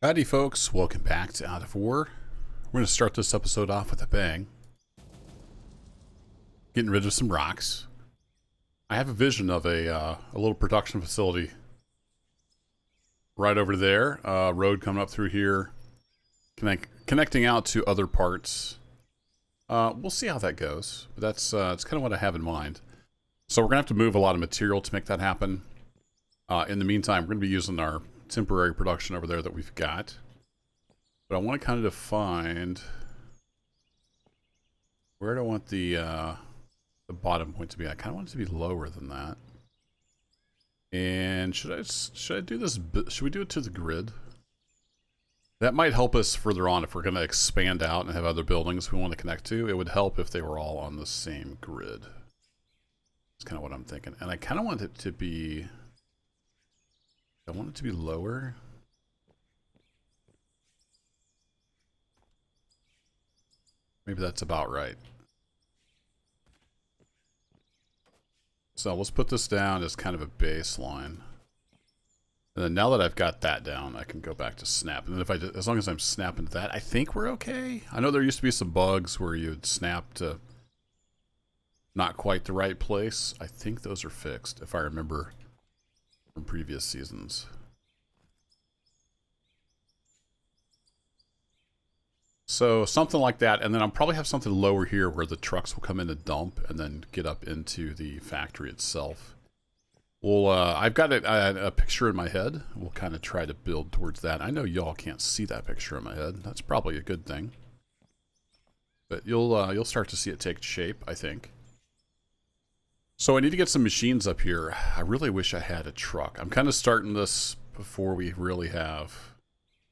Howdy folks, welcome back to Out of War. We're going to start this episode off with a bang. Getting rid of some rocks. I have a vision of a little production facility right over there. Road coming up through here, connecting out to other parts. We'll see how that goes, but that's kind of what I have in mind. So we're going to have to move a lot of material to make that happen. In the meantime, we're going to be using our temporary production over there that we've got, but I want to kind of define where do I want the bottom point to be. I kind of want it to be lower than that. And should I do this? Should we do it to the grid? That might help us further on if we're going to expand out and have other buildings we want to connect to. It would help if they were all on the same grid. That's kind of what I'm thinking, and I kind of want it to be. I want it to be lower. Maybe that's about right. So let's put this down as kind of a baseline. And then now that I've got that down, I can go back to snap. And then as long as I'm snapping to that, I think we're okay. I know there used to be some bugs where you'd snap to not quite the right place. I think those are fixed, if I remember from previous seasons. So something like that, and then I'll probably have something lower here where the trucks will come in and dump and then get up into the factory itself. Well, I've got a picture in my head. We'll kind of try to build towards that. I know y'all can't see that picture in my head. That's probably a good thing. But you'll start to see it take shape, I think. So I need to get some machines up here. I really wish I had a truck. I'm kind of starting this before we really have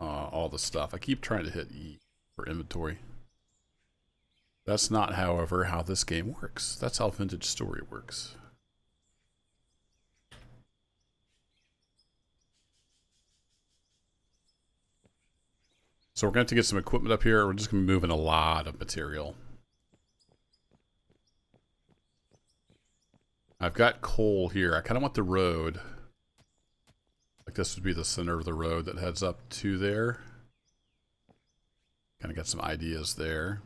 all the stuff. I keep trying to hit E for inventory. That's not, however, how this game works. That's how Vintage Story works. So we're going to have to get some equipment up here. We're just going to be moving a lot of material. I've got coal here. I kind of want the road. Like this would be the center of the road that heads up to there. Kind of got some ideas there.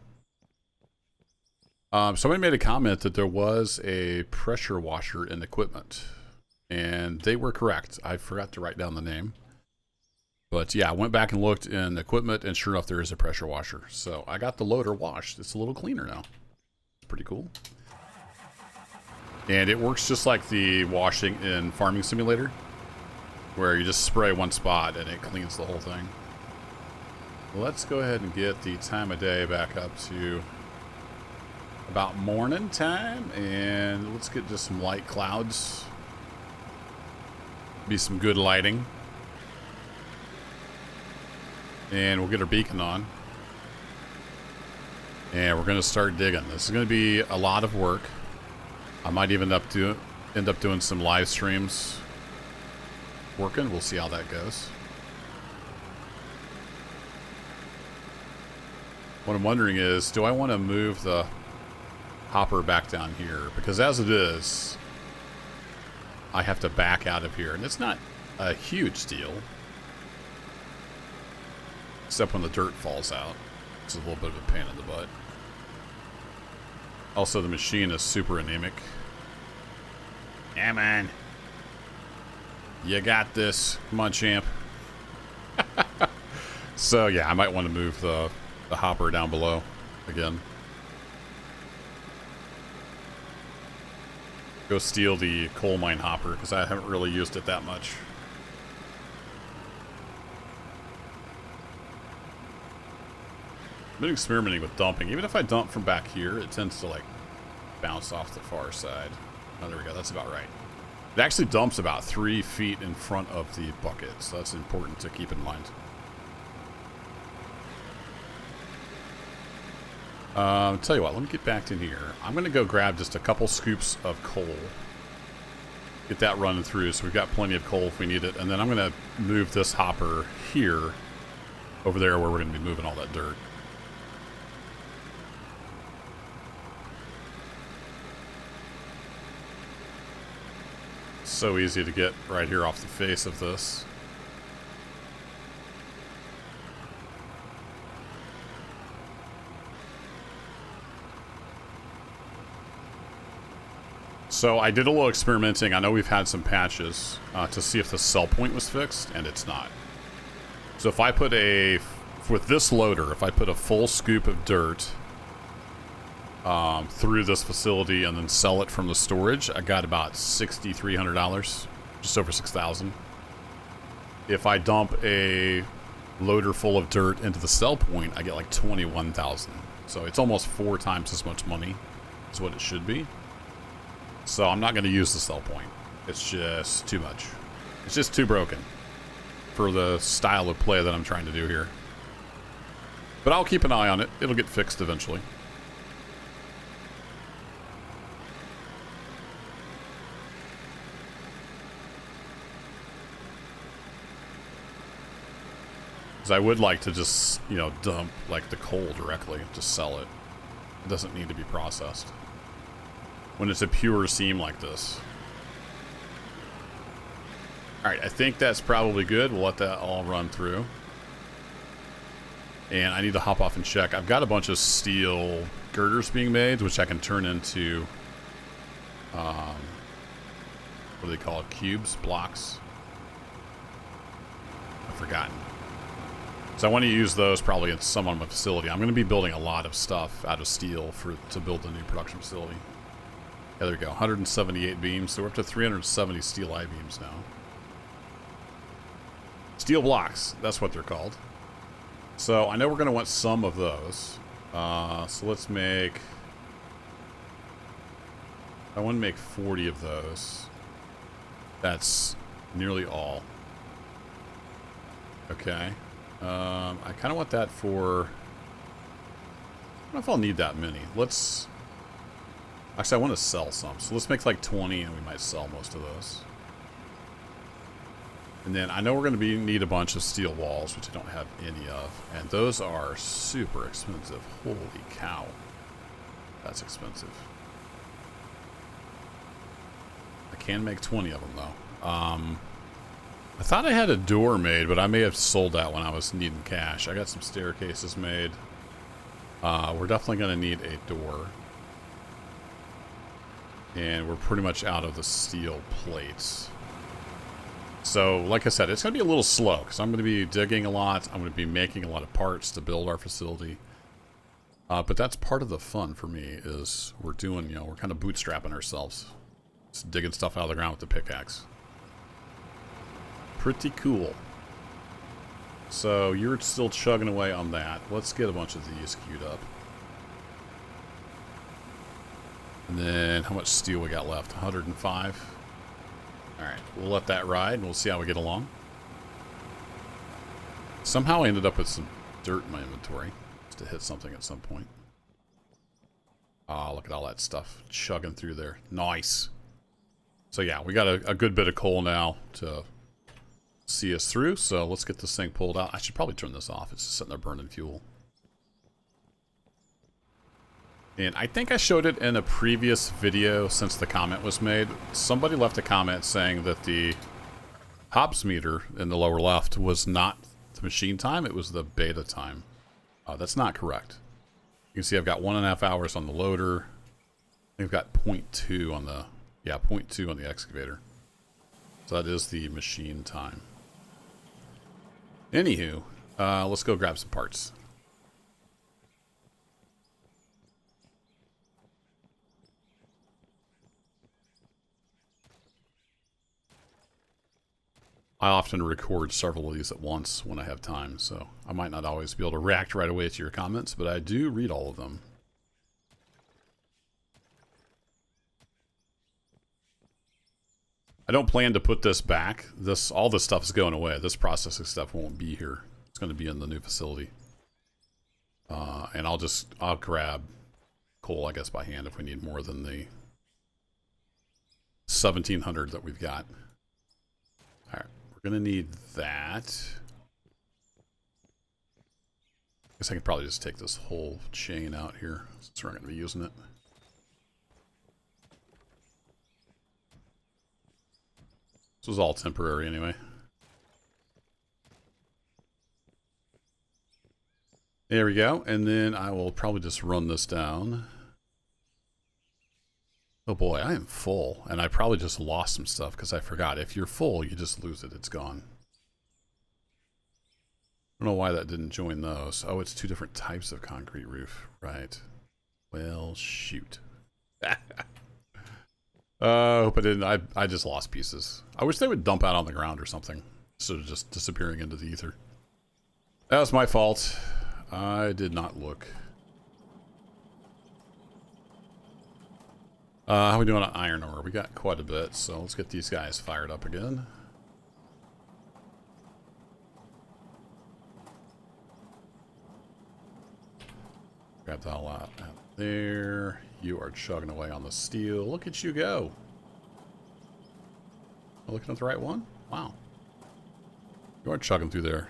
Somebody made a comment that there was a pressure washer in equipment. And they were correct. I forgot to write down the name. But yeah, I went back and looked in equipment, and sure enough, there is a pressure washer. So I got the loader washed. It's a little cleaner now. It's pretty cool. And it works just like the washing in Farming Simulator, where you just spray one spot and it cleans the whole thing. Let's go ahead and get the time of day back up to about morning time, and let's get just some light clouds. Be some good lighting. And we'll get our beacon on. And we're going to start digging. This is going to be a lot of work. I might even end up doing some live streams working. We'll see how that goes. What I'm wondering is, do I want to move the hopper back down here? Because as it is, I have to back out of here. And it's not a huge deal. Except when the dirt falls out. It's a little bit of a pain in the butt. Also, the machine is super anemic. Yeah, man. You got this. Come on, champ. So, yeah, I might want to move the hopper down below again. Go steal the coal mine hopper, because I haven't really used it that much. I've been experimenting with dumping. Even if I dump from back here, it tends to like bounce off the far side. Oh, there we go. That's about right. It actually dumps about 3 feet in front of the bucket, so that's important to keep in mind. Tell you what, let me get back in here. I'm going to go grab just a couple scoops of coal. Get that running through, so we've got plenty of coal if we need it. And then I'm going to move this hopper here, over there where we're going to be moving all that dirt. So easy to get right here off the face of this. So I did a little experimenting. I know we've had some patches to see if the sell point was fixed, and it's not. So if I put with this loader, if I put a full scoop of dirt through this facility and then sell it from the storage, I got about $6,300, just over $6,000. If I dump a loader full of dirt into the sell point, I get like $21,000. So it's almost 4 times as much money as what it should be. So I'm not going to use the sell point. It's just too much. It's just too broken for the style of play that I'm trying to do here. But I'll keep an eye on it. It'll get fixed eventually. Because I would like to just, you know, dump like the coal directly, just sell it. It doesn't need to be processed when it's a pure seam like this. Alright, I think that's probably good. We'll let that all run through. And I need to hop off and check. I've got a bunch of steel girders being made, which I can turn into, what do they call it? Cubes? Blocks? I've forgotten. So I want to use those probably in some on my facility. I'm going to be building a lot of stuff out of steel to build the new production facility. Yeah, there we go. 178 beams. So we're up to 370 steel I-beams now. Steel blocks. That's what they're called. So I know we're going to want some of those. So let's make... I want to make 40 of those. That's nearly all. Okay. I kind of want that for... I don't know if I'll need that many. Let's... Actually, I want to sell some. So let's make like 20 and we might sell most of those. And then I know we're going to need a bunch of steel walls, which I don't have any of. And those are super expensive. Holy cow. That's expensive. I can make 20 of them though. I thought I had a door made, but I may have sold that when I was needing cash. I got some staircases made. We're definitely going to need a door. And we're pretty much out of the steel plates. So, like I said, it's going to be a little slow because I'm going to be digging a lot. I'm going to be making a lot of parts to build our facility. But that's part of the fun for me is we're doing, you know, we're kind of bootstrapping ourselves. Just digging stuff out of the ground with the pickaxe. Pretty cool. So, you're still chugging away on that. Let's get a bunch of these queued up. And then, how much steel we got left? 105. Alright, we'll let that ride, and we'll see how we get along. Somehow I ended up with some dirt in my inventory. Just to hit something at some point. Ah, look at all that stuff chugging through there. Nice. So yeah, we got a good bit of coal now to see us through. So let's get this thing pulled out. I should probably turn this off. It's just sitting there burning fuel. And I think I showed it in a previous video since the comment was made. Somebody left a comment saying that the hops meter in the lower left was not the machine time, it was the beta time. That's not correct. You can see I've got 1.5 hours on the loader. I've got 0.2 on the, 0.2 on the excavator. So that is the machine time. Anywho, let's go grab some parts. I often record several of these at once when I have time, so I might not always be able to react right away to your comments, but I do read all of them. I don't plan to put this back. All this stuff is going away. This processing stuff won't be here. It's going to be in the new facility. And I'll grab coal, I guess, by hand if we need more than the 1,700 that we've got. All right. Gonna need that. Guess I could probably just take this whole chain out here since we're not gonna be using it. This was all temporary anyway. There we go, and then I will probably just run this down. Oh boy, I am full. And I probably just lost some stuff because I forgot. If you're full, you just lose it. It's gone. I don't know why that didn't join those. Oh, it's two different types of concrete roof. Right. Well, shoot. Hope I didn't. I just lost pieces. I wish they would dump out on the ground or something instead of just disappearing into the ether. That was my fault. I did not look. How are we doing on iron ore? We got quite a bit, so let's get these guys fired up again. Grab that all out there. You are chugging away on the steel. Look at you go. Am I looking at the right one? Wow. You are chugging through there.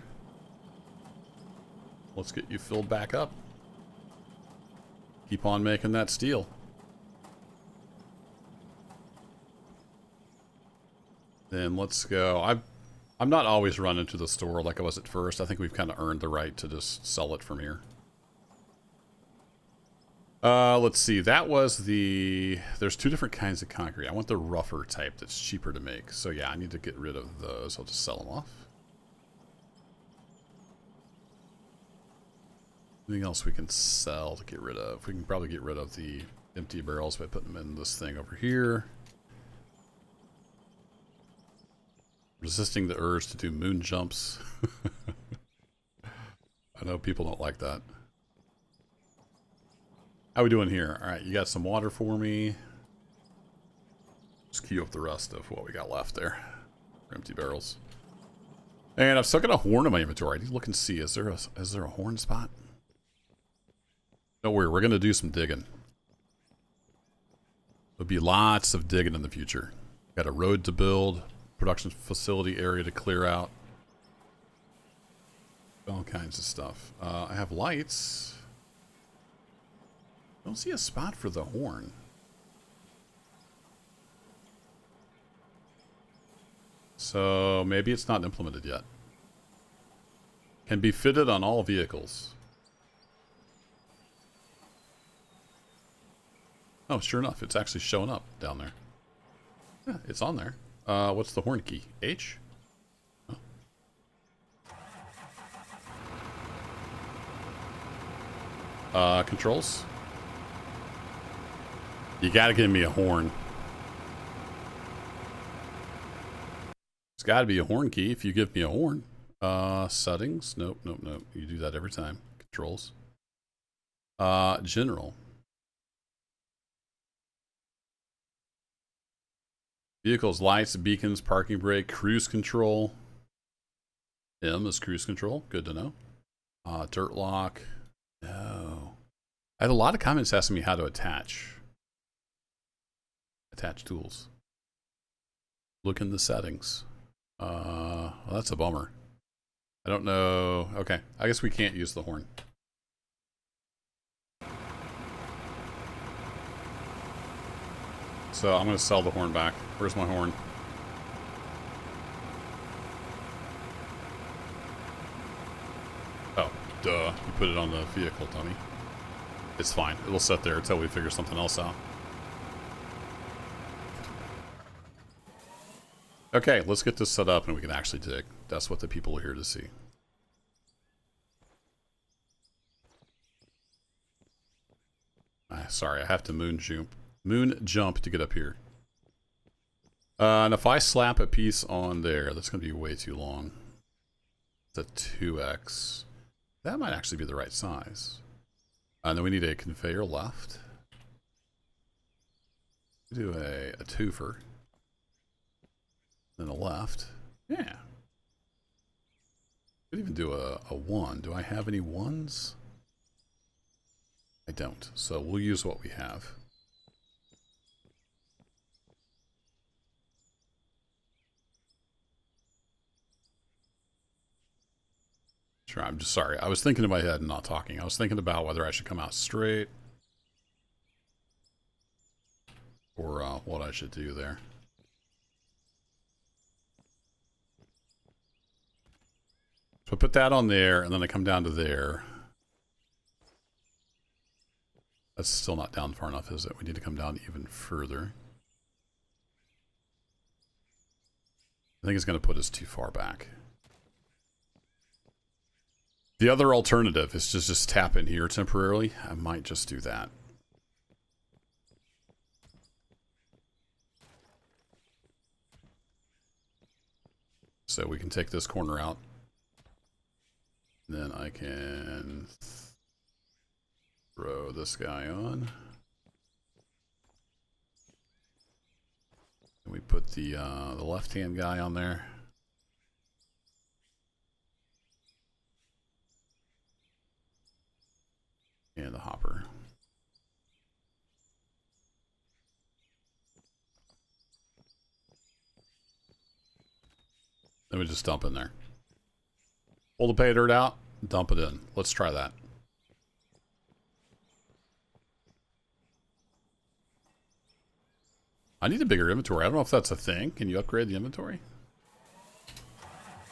Let's get you filled back up. Keep on making that steel. Then let's go. I'm not always running to the store like I was at first. I think we've kind of earned the right to just sell it from here. Let's see. That was the... There's two different kinds of concrete. I want the rougher type that's cheaper to make. So yeah, I need to get rid of those. I'll just sell them off. Anything else we can sell to get rid of? We can probably get rid of the empty barrels by putting them in this thing over here. Resisting the urge to do moon jumps. I know people don't like that. How we doing here? Alright, you got some water for me. Just queue up the rest of what we got left there. Empty barrels. And I've still got a horn in my inventory. I need to look and see. Is there a horn spot? Don't worry, we're going to do some digging. There'll be lots of digging in the future. Got a road to build. Production facility area to clear out. All kinds of stuff. I have lights. Don't see a spot for the horn. So maybe it's not implemented yet. Can be fitted on all vehicles. Oh, sure enough, it's actually showing up down there. Yeah, it's on there. What's the horn key? H? Oh. Controls? You gotta give me a horn. It's gotta be a horn key if you give me a horn. Settings? Nope, nope, nope. You do that every time. Controls. General. Vehicles, lights, beacons, parking brake, cruise control. M is cruise control. Good to know. Dirt lock. No. I had a lot of comments asking me how to attach tools. Look in the settings. Well, that's a bummer. I don't know. Okay. I guess we can't use the horn. So I'm going to sell the horn back. Where's my horn? Oh, duh. You put it on the vehicle, dummy. It's fine. It'll sit there until we figure something else out. Okay, let's get this set up and we can actually dig. That's what the people are here to see. Sorry, I have to moon jump to get up here. And if I slap a piece on there, that's going to be way too long. It's a 2x. That might actually be the right size. And then we need a conveyor left. Do a twofer. Then a left. Yeah. Could even do a 1. Do I have any 1s? I don't. So we'll use what we have. Sure, I'm just sorry. I was thinking in my head and not talking. I was thinking about whether I should come out straight or what I should do there. So I put that on there, and then I come down to there. That's still not down far enough, is it? We need to come down even further. I think it's going to put us too far back. The other alternative is to just tap in here temporarily. I might just do that. So we can take this corner out. Then I can throw this guy on. And we put the left-hand guy on there. And the hopper. Then we just dump in there. Pull the pay dirt out, dump it in. Let's try that. I need a bigger inventory. I don't know if that's a thing. Can you upgrade the inventory?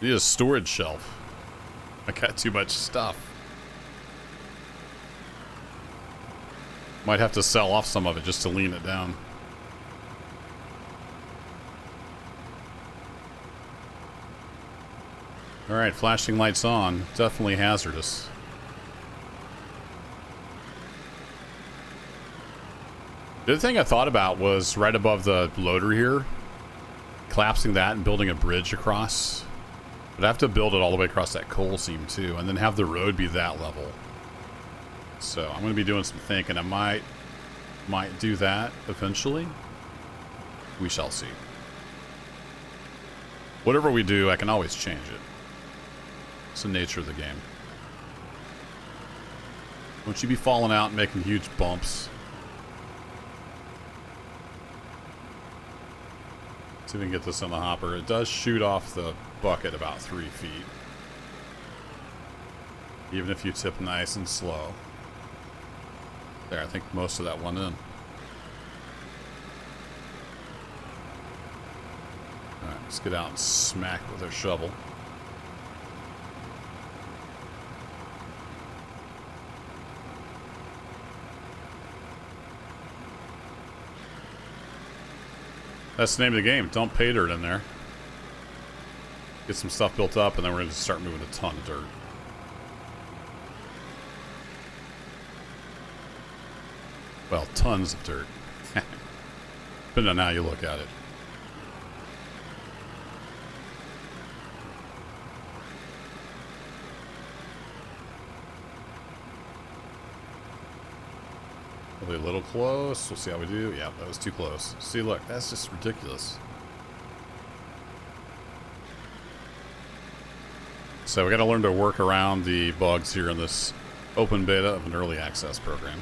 I need a storage shelf. I got too much stuff. Might have to sell off some of it just to lean it down. Alright, flashing lights on. Definitely hazardous. The other thing I thought about was right above the loader here, collapsing that and building a bridge across. But I have to build it all the way across that coal seam too, and then have the road be that level. So I'm going to be doing some thinking. I might do that eventually. We shall see. Whatever we do, I can always change it. It's the nature of the game. Won't you be falling out and making huge bumps? See if we can get this on the hopper. It does shoot off the bucket about 3 feet. Even if you tip nice and slow. There, I think most of that went in. Alright, let's get out and smack with our shovel. That's the name of the game. Dump pay dirt in there. Get some stuff built up, and then we're going to start moving a ton of dirt. Well, tons of dirt. Depending on how you look at it. Probably a little close. We'll see how we do. Yeah, that was too close. See, look, that's just ridiculous. So we got to learn to work around the bugs here in this open beta of an early access program.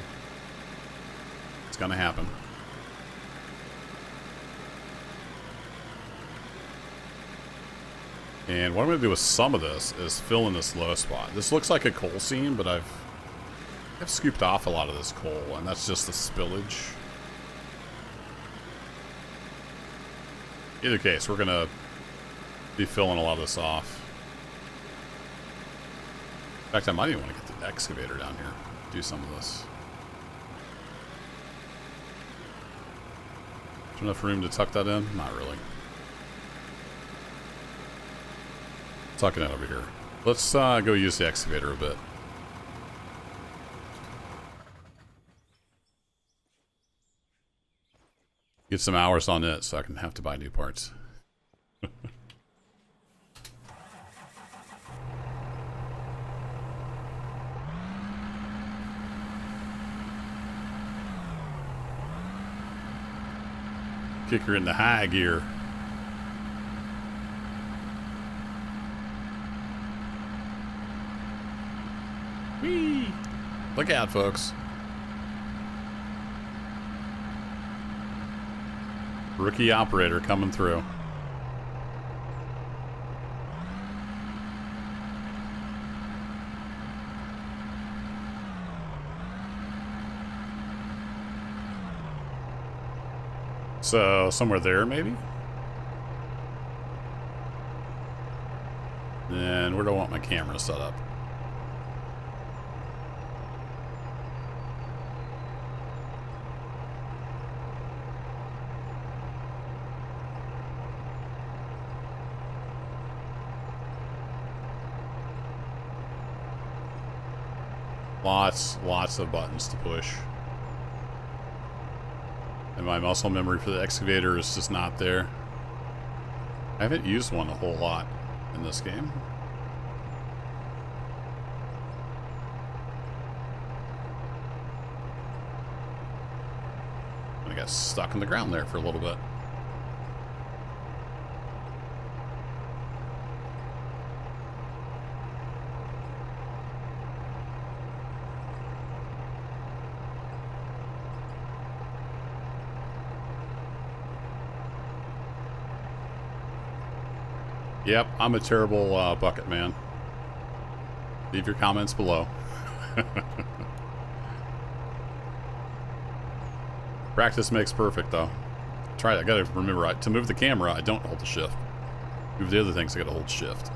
It's going to happen. And what I'm going to do with some of this is fill in this low spot. This looks like a coal seam, but I've scooped off a lot of this coal, and that's just the spillage. Either case, we're going to be filling a lot of this off. In fact, I might even want to get the excavator down here, do some of this. Is there enough room to tuck that in? Not really. Tucking it over here. Let's go use the excavator a bit. Get some hours on it so I can have to buy new parts. Kick her into high gear. Whee! Look out, folks. Rookie operator coming through. So, somewhere there, maybe? And where do I want my camera set up? Lots of buttons to push. And my muscle memory for the excavator is just not there. I haven't used one a whole lot in this game. I got stuck in the ground there for a little bit. Yep, I'm a terrible bucket man. Leave your comments below. Practice makes perfect, though. Try it. I gotta remember, to move the camera, I don't hold the shift. Move the other things, I gotta hold shift.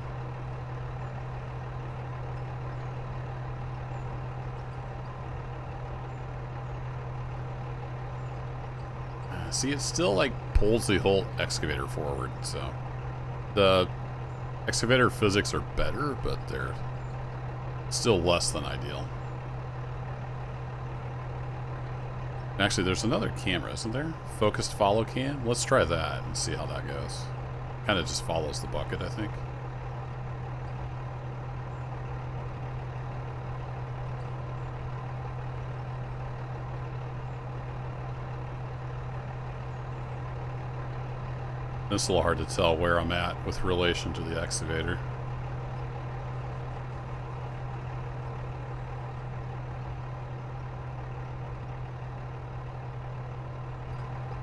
See, it still, like, pulls the whole excavator forward, so... The excavator physics are better, but they're still less than ideal. Actually, there's another camera, isn't there? Focused follow cam? Let's try that and see how that goes. Kind of just follows the bucket, I think. It's a little hard to tell where I'm at with relation to the excavator.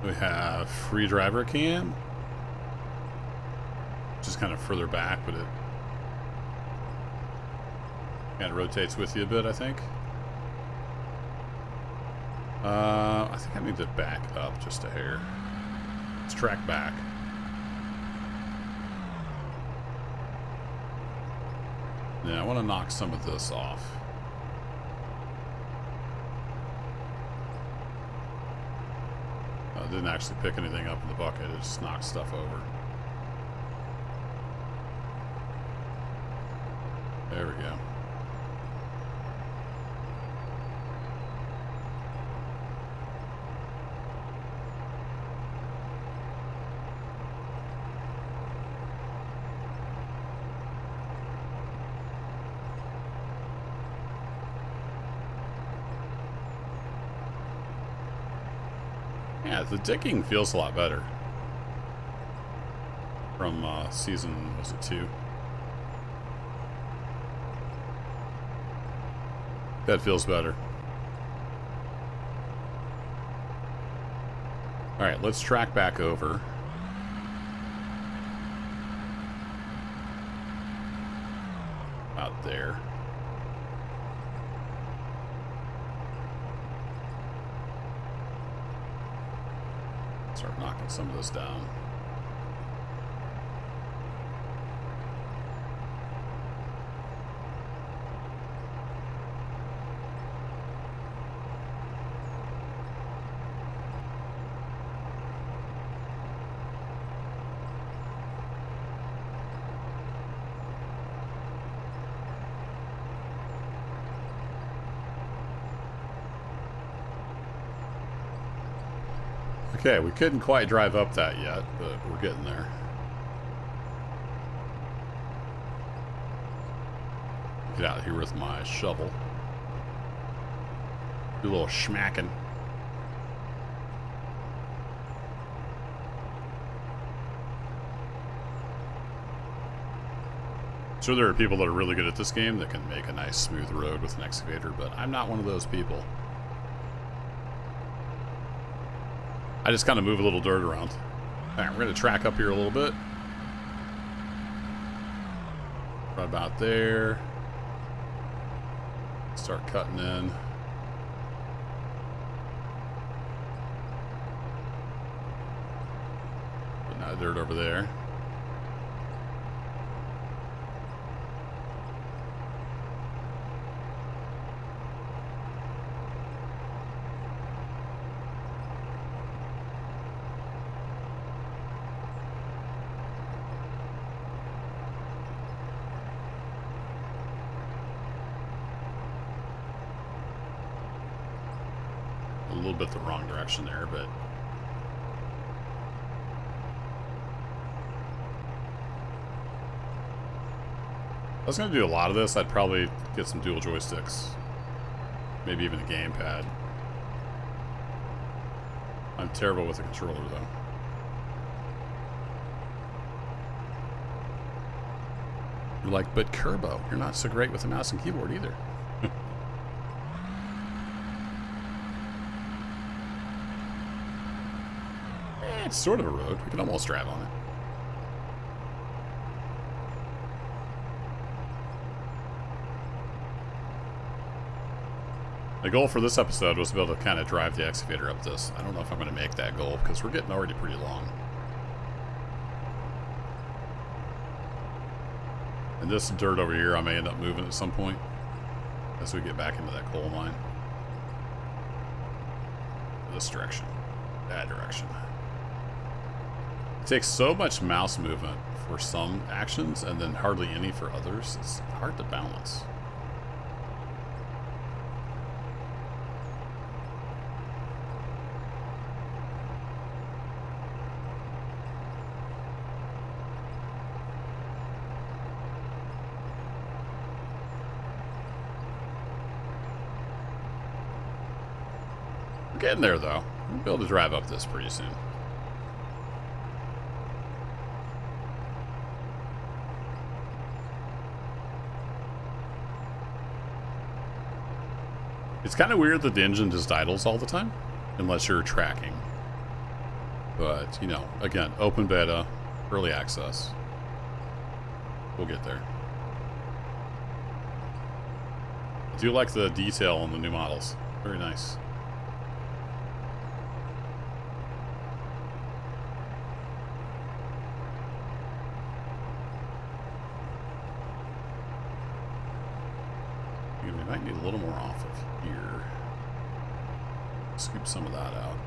We have free driver cam, which is kind of further back, but it kind of rotates with you a bit, I think. I think I need to back up just a hair. Let's track back. Yeah, I want to knock some of this off. I didn't actually pick anything up in the bucket, it just knocked stuff over. There we go. Yeah, the digging feels a lot better. From season, was it 2? That feels better. Alright, let's track back over. Out there. Start knocking some of this down. Okay, we couldn't quite drive up that yet, but we're getting there. Get out here with my shovel. Do a little schmacking. Sure, there are people that are really good at this game that can make a nice smooth road with an excavator, but I'm not one of those people. I just kind of move a little dirt around. Alright, we're going to track up here a little bit. Right about there. Start cutting in. Putting that dirt over there. little bit the wrong direction there, but if I was going to do a lot of this, I'd probably get some dual joysticks. Maybe even a gamepad. I'm terrible with a controller, though. You're like, but Kerbo, you're not so great with a mouse and keyboard either. It's sort of a road. We can almost drive on it. The goal for this episode was to be able to kind of drive the excavator up this. I don't know if I'm going to make that goal because we're getting already pretty long. And this dirt over here I may end up moving at some point as we get back into that coal mine. This direction. That direction. It takes so much mouse movement for some actions and then hardly any for others. It's hard to balance. We're getting there though. We'll be able to drive up this pretty soon. It's kind of weird that the engine just idles all the time, unless you're tracking. But, you know, again, open beta, early access. We'll get there. I do like the detail on the new models. Very nice. We might need a little more off of here. Scoop some of that out.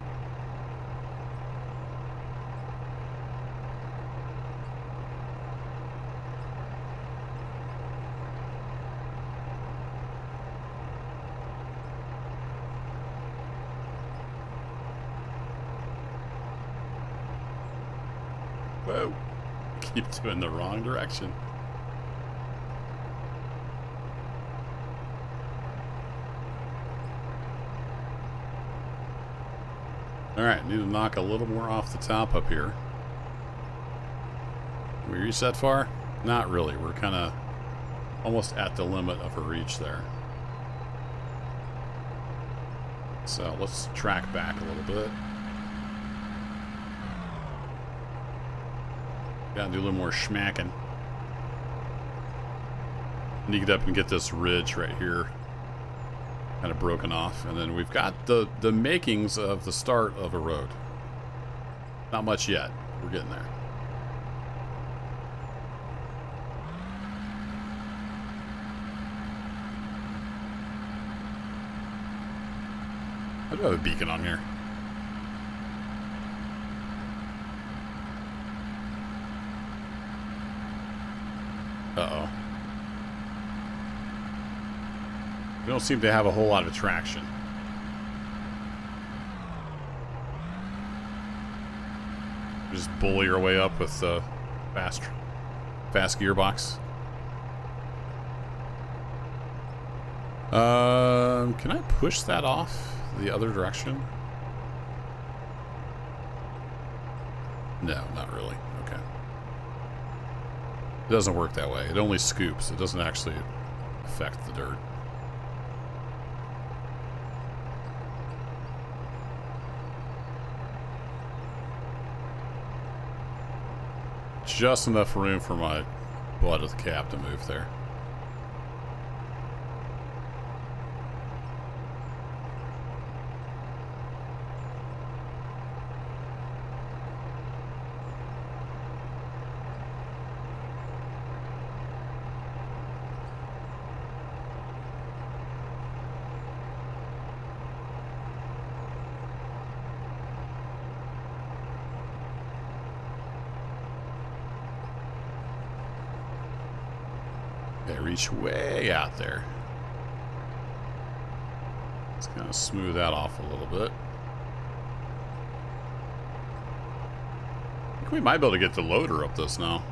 Whoa! Keep doing the wrong direction. Alright, need to knock a little more off the top up here. Can we reach that far? Not really. We're kind of almost at the limit of a reach there. So let's track back a little bit. Gotta do a little more schmacking. Need to get up and get this ridge right here kind of broken off, and then we've got the makings of the start of a road. Not much yet. We're getting there. I do have a beacon on here. Uh-oh. We don't seem to have a whole lot of traction. We just bully our way up with the fast gearbox. Can I push that off the other direction? No, not really. Okay. It doesn't work that way. It only scoops. It doesn't actually affect the dirt. Just enough room for my butt of the cab to move there. Okay, reach way out there. Let's kind of smooth that off a little bit. think we might be able to get the loader up this now.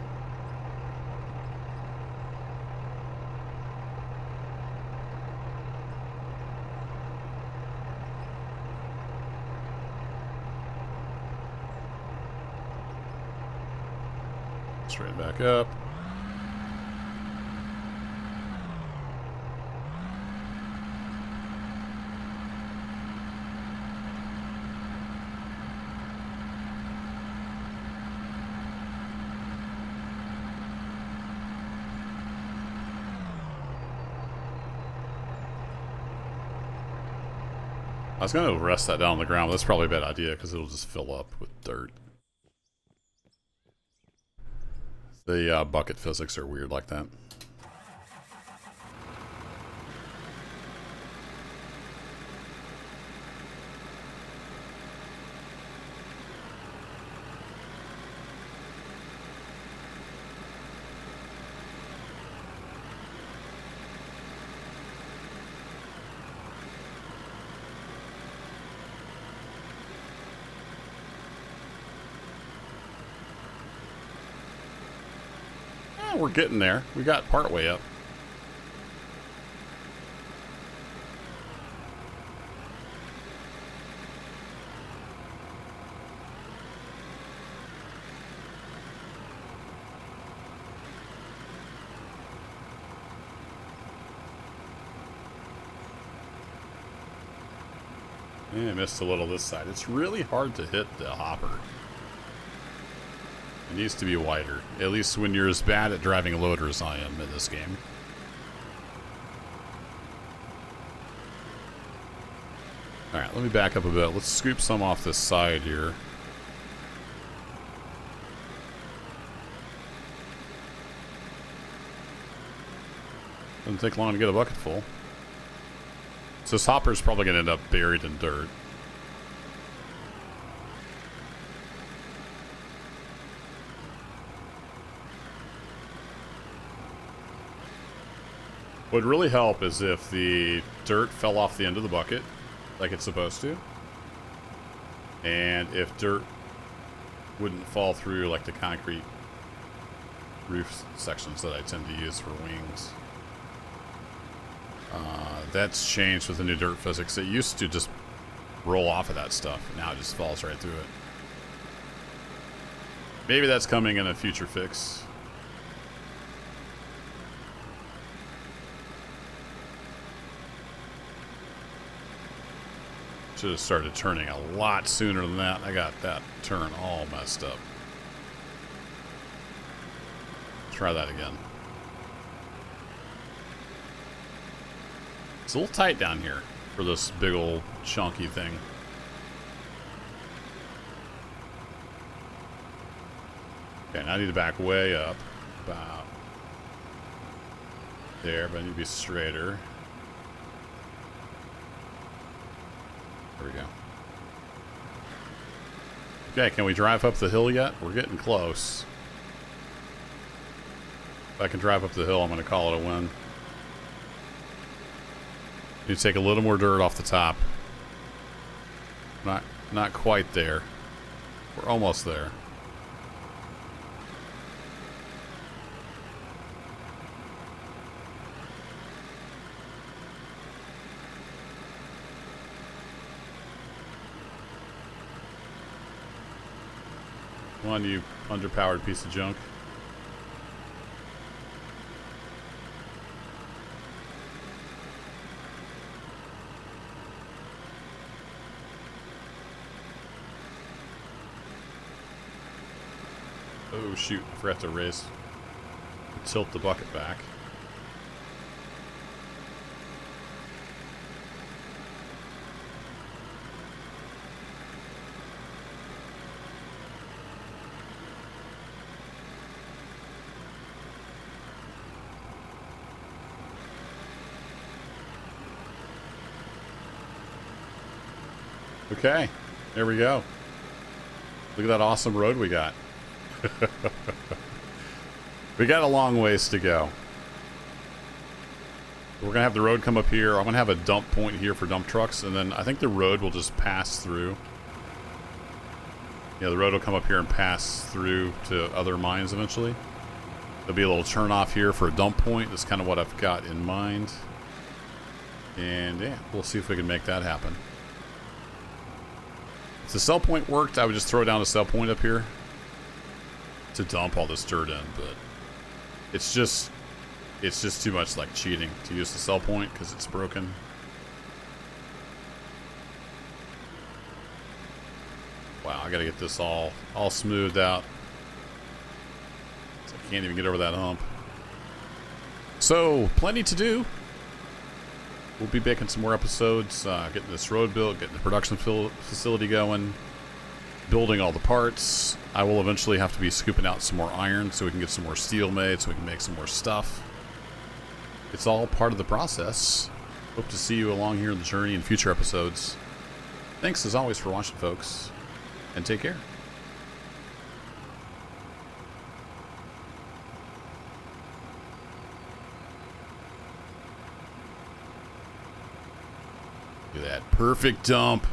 Straight back up. I was going to rest that down on the ground, but that's probably a bad idea because it'll just fill up with dirt. The bucket physics are weird like that. We're getting there. We got part way up. Yeah, I missed a little this side. It's really hard to hit the hopper. It needs to be wider. At least when you're as bad at driving a loader as I am in this game. Alright, let me back up a bit. Let's scoop some off this side here. Doesn't take long to get a bucket full. So this hopper's probably going to end up buried in dirt. What would really help is if the dirt fell off the end of the bucket, like it's supposed to. And if dirt wouldn't fall through like the concrete roof sections that I tend to use for wings. That's changed with the new dirt physics. It used to just roll off of that stuff. Now it just falls right through it. Maybe that's coming in a future fix. Should have started turning a lot sooner than that. I got that turn all messed up. Try that again. It's a little tight down here for this big old chunky thing. Okay, now I need to back way up. About there, but I need to be straighter. There we go. Okay, can we drive up the hill yet? We're getting close. If I can drive up the hill, I'm going to call it a win. Need to take a little more dirt off the top. Not quite there. We're almost there. Come on, you underpowered piece of junk. Oh shoot, I forgot to raise. Tilt the bucket back. Okay, there we go. Look at that awesome road we got. We got a long ways to go. We're gonna have the road come up here. I'm gonna have a dump point here for dump trucks, and then I think the road will just pass through. Yeah, the road will come up here and pass through to other mines eventually. There'll be a little turn off here for a dump point. That's kind of what I've got in mind. And yeah, we'll see if we can make that happen. If the sell point worked, I would just throw down a sell point up here to dump all this dirt in, but it's just too much like cheating to use the sell point because it's broken. Wow, I gotta get this all smoothed out. I can't even get over that hump. So, plenty to do. We'll be making some more episodes, getting this road built, getting the production facility going, building all the parts. I will eventually have to be scooping out some more iron so we can get some more steel made, so we can make some more stuff. It's all part of the process. Hope to see you along here in the journey in future episodes. Thanks as always for watching, folks, and take care. Look at that perfect dump.